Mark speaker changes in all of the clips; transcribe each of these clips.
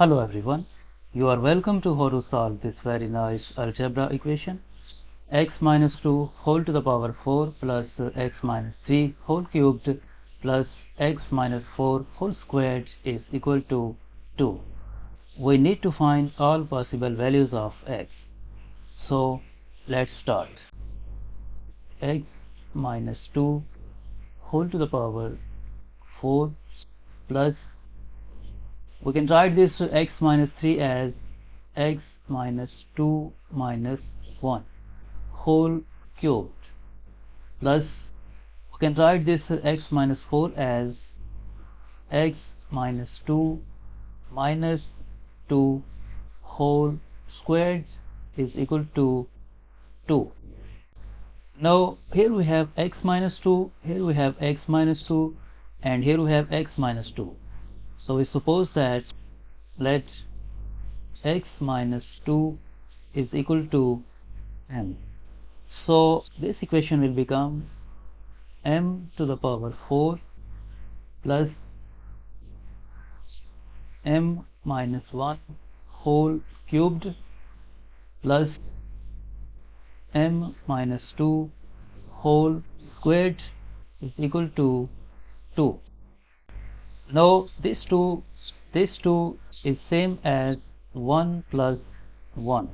Speaker 1: Hello everyone, you are welcome to how to solve this very nice algebra equation. X minus 2 whole to the power 4 plus x minus 3 whole cubed plus x minus 4 whole squared is equal to 2. We need to find all possible values of x. So let's start. X minus 2 whole to the power 4 plus, we can write this x minus 3 as x minus 2 minus 1 whole cubed plus, we can write this x minus 4 as x minus 2 minus 2 whole squared is equal to 2. Now here we have x minus 2, here we have x minus 2, and here we have x minus 2. So we suppose that let x minus 2 is equal to m. So this equation will become m to the power 4 plus m minus 1 whole cubed plus m minus 2 whole squared is equal to 2. Now this 2 is same as 1 plus 1.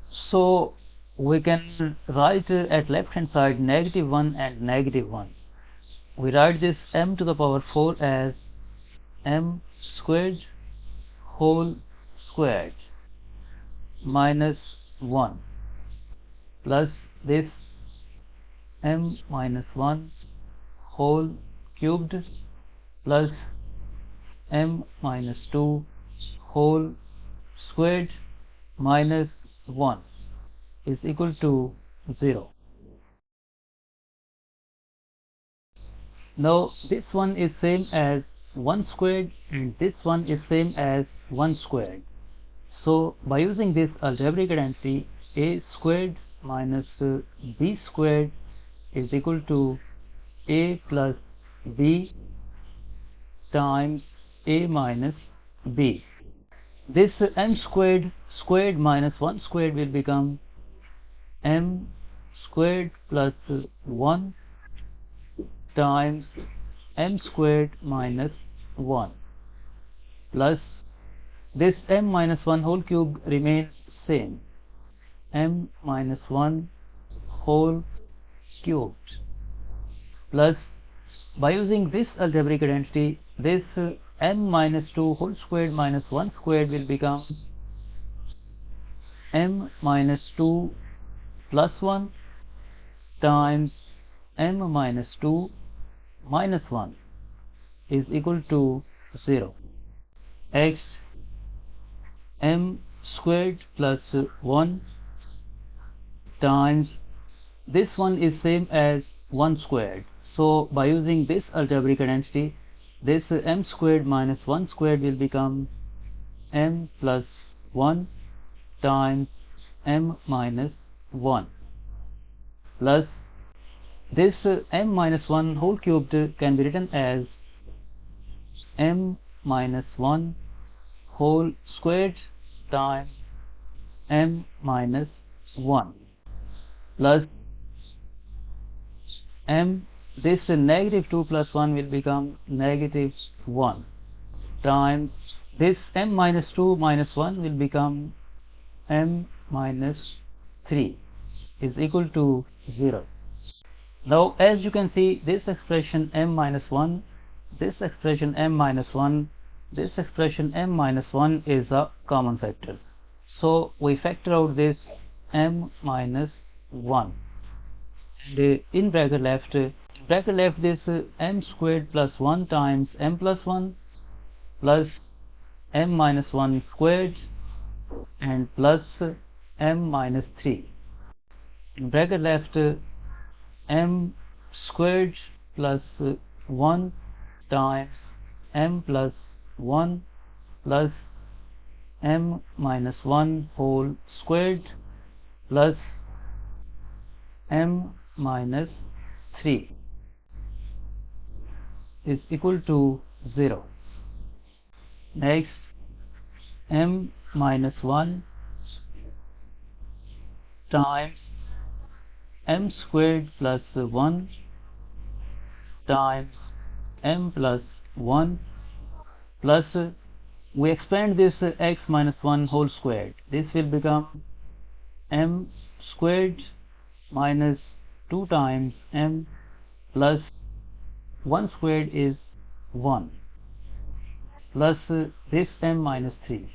Speaker 1: So we can write at left hand side negative 1 and negative 1. We write this m to the power 4 as m squared whole squared minus 1 plus this m minus 1 whole cubed plus m minus 2 whole squared minus 1 is equal to 0. Now this one is same as 1 squared and this one is same as 1 squared. So by using this algebraic identity, a squared minus b squared is equal to a plus b times a minus b. This m squared minus 1 squared will become m squared plus 1 times m squared minus 1 plus this m minus 1 whole cube remains same, m minus 1 whole cubed plus, by using this algebraic identity, this m minus 2 whole squared minus 1 squared will become m minus 2 plus 1 times m minus 2 minus 1 is equal to 0. X m squared plus 1 times this one is same as 1 squared. So by using this algebraic identity, this m squared minus 1 squared will become m plus 1 times m minus 1 plus this m minus 1 whole cubed can be written as m minus 1 whole squared times m minus 1 plus m, this negative 2 plus 1 will become negative 1 times this m minus 2 minus 1 will become m minus 3 is equal to 0. Now as you can see, this expression m minus 1, this expression m minus 1, this expression m minus 1 is a common factor. So we factor out this m minus 1 and in bracket left this m squared plus 1 times m plus 1 plus m minus 1 squared and plus m minus 3. In bracket left m squared plus 1 times m plus 1 plus m minus 1 whole squared plus m minus 3 is equal to 0. Next m minus 1 times m squared plus 1 times m plus 1 plus we expand this x minus 1 whole squared. This will become m squared minus 2 times m plus 1 squared is 1 plus this m minus 3.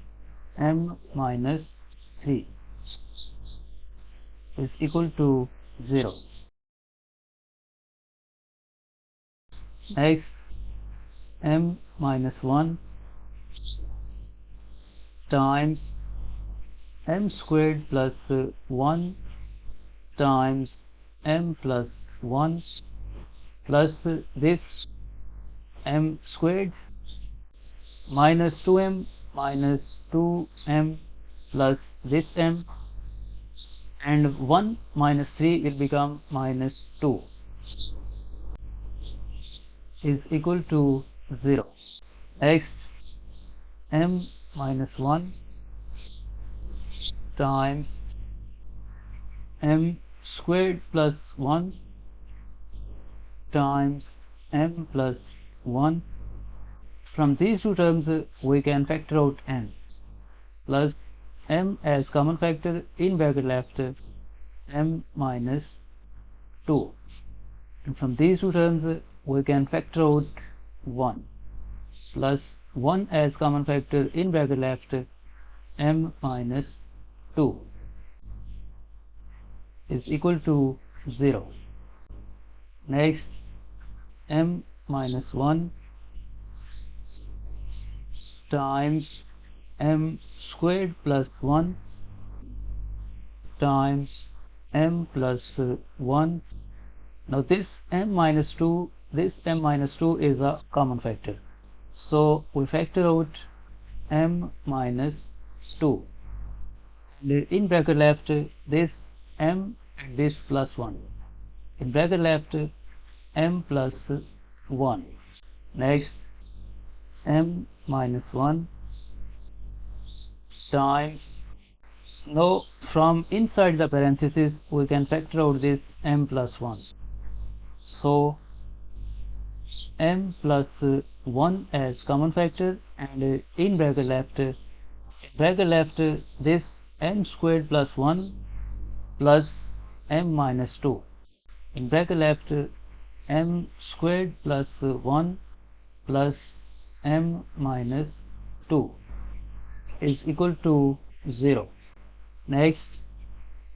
Speaker 1: M minus 3 is equal to 0. Next, m minus 1 times m squared plus 1 times m plus 1 plus this m squared minus 2m minus 2m plus this m, and 1 minus 3 will become minus 2 is equal to 0. Next, m minus 1 times m squared plus 1 times m plus 1. From these two terms we can factor out m plus m as common factor, in bracket left m minus 2, and from these two terms we can factor out 1 plus 1 as common factor, in bracket left m minus 2 is equal to 0. Next, m minus 1 times m squared plus 1 times m plus 1. Now this m minus 2 is a common factor, so we factor out m minus 2, and in bracket left this m and this plus 1, in bracket left m plus 1. Next, m minus 1 times, now from inside the parenthesis we can factor out this m plus 1, so m plus 1 as common factor, and in bracket left this m squared plus 1 plus m minus 2, in bracket left m squared plus 1 plus m minus 2 is equal to 0. Next,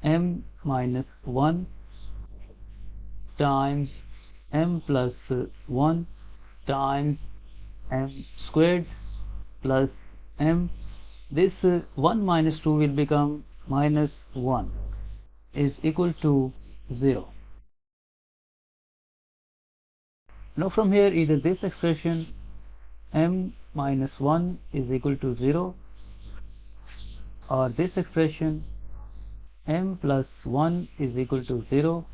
Speaker 1: m minus 1 times m plus 1 times m squared plus m, this 1 minus 2 will become minus 1 is equal to 0. Now from here either this expression m minus 1 is equal to 0, or this expression m plus 1 is equal to 0,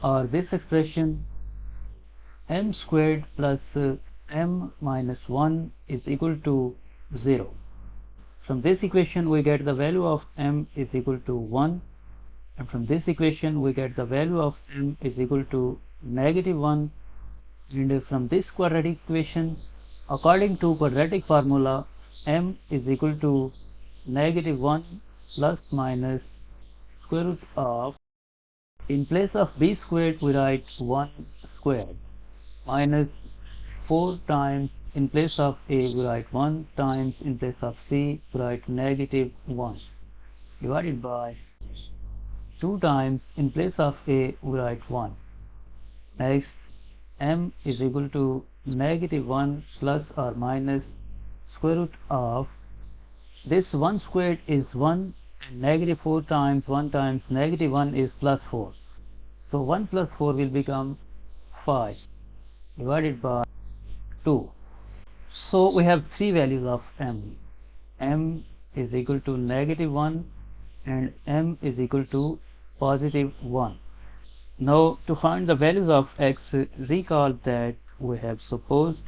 Speaker 1: or this expression m squared plus m minus 1 is equal to 0. From this equation we get the value of m is equal to 1, and from this equation we get the value of m is equal to negative 1, and from this quadratic equation, according to quadratic formula, m is equal to negative 1 plus minus square root of, in place of b squared we write 1 squared, minus 4 times, in place of a we write 1 times, in place of c we write negative 1, divided by 2 times, in place of a we write 1. Next, m is equal to negative 1 plus or minus square root of, this 1 squared is 1, and negative 4 times 1 times negative 1 is plus 4, so 1 plus 4 will become 5, divided by 2. So we have three values of m. M is equal to negative 1 and m is equal to positive 1. Now to find the values of x, recall that we have supposed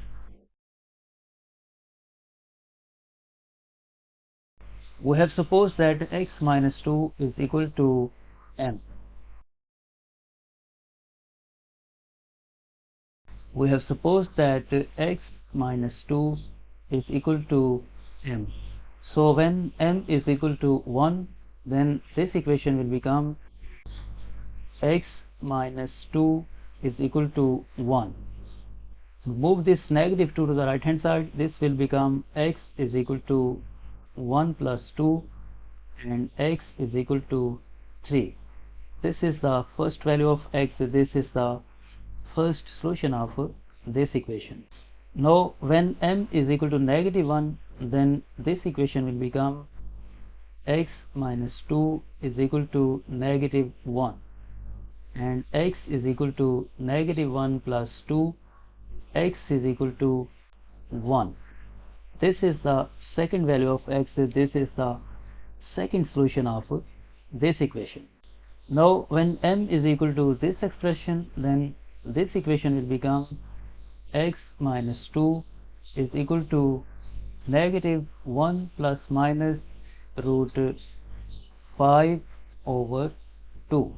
Speaker 1: We have supposed that x minus 2 is equal to m. We have supposed that x minus 2 is equal to m. So when m is equal to 1, then this equation will become x minus 2 is equal to 1. Move this negative 2 to the right hand side. This will become x is equal to 1 plus 2 and x is equal to 3. This is the first value of x. This is the first solution of this equation. Now when m is equal to negative 1, then this equation will become x minus 2 is equal to negative 1 and x is equal to negative 1 plus 2, x is equal to 1. This is the second value of x. This is the second solution of this equation. Now when m is equal to this expression, then this equation will become x minus 2 is equal to negative 1 plus minus root 5 over 2.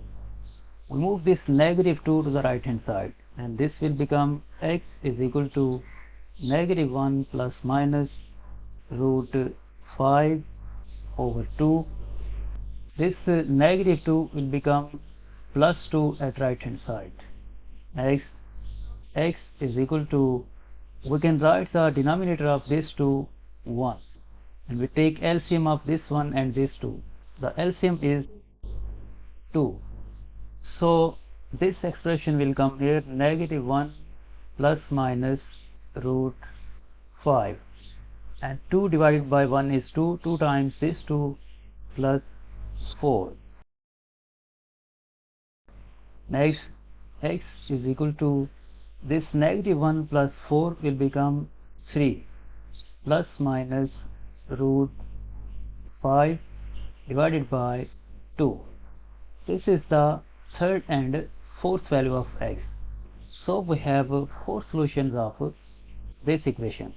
Speaker 1: We move this negative 2 to the right hand side and this will become x is equal to negative 1 plus minus root 5 over 2. This negative 2 will become plus 2 at right hand side. Next, x is equal to, we can write the denominator of this to 1 and we take LCM of this one and this 2. The LCM is 2. So this expression will come here, negative 1 plus minus root 5 and 2 divided by 1 is 2. 2 times this 2 plus 4. Next, x is equal to, this negative 1 plus 4 will become 3 plus minus root 5 divided by 2. This is the third and fourth value of x. So we have 4 solutions of this equation.